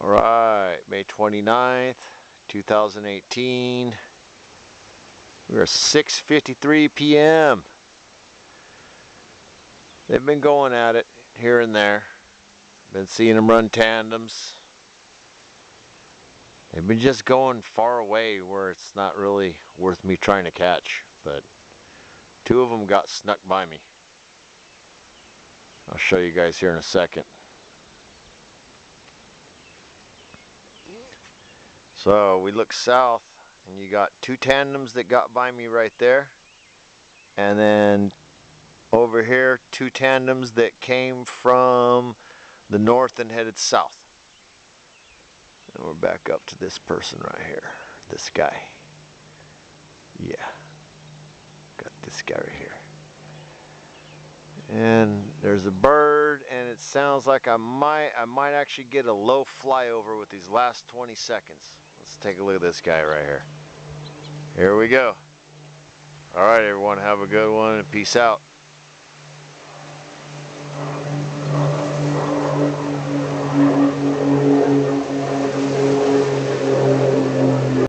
Alright, May 29th, 2018. We're 6:53 p.m. They've been going at it here and there. Been seeing them run tandems. They've been just going far away where it's not really worth me trying to catch, but two of them got snuck by me. I'll show you guys here in a second. So we look south and you got two tandems that got by me right there, and then over here two tandems that came from the north and headed south. And we're back up to this person right here, this guy. Yeah, got this guy right here. And there's a bird, and it sounds like I might actually get a low flyover with these last 20 seconds. Let's take a look at this guy right here. Here we go. All right, everyone, have a good one and peace out.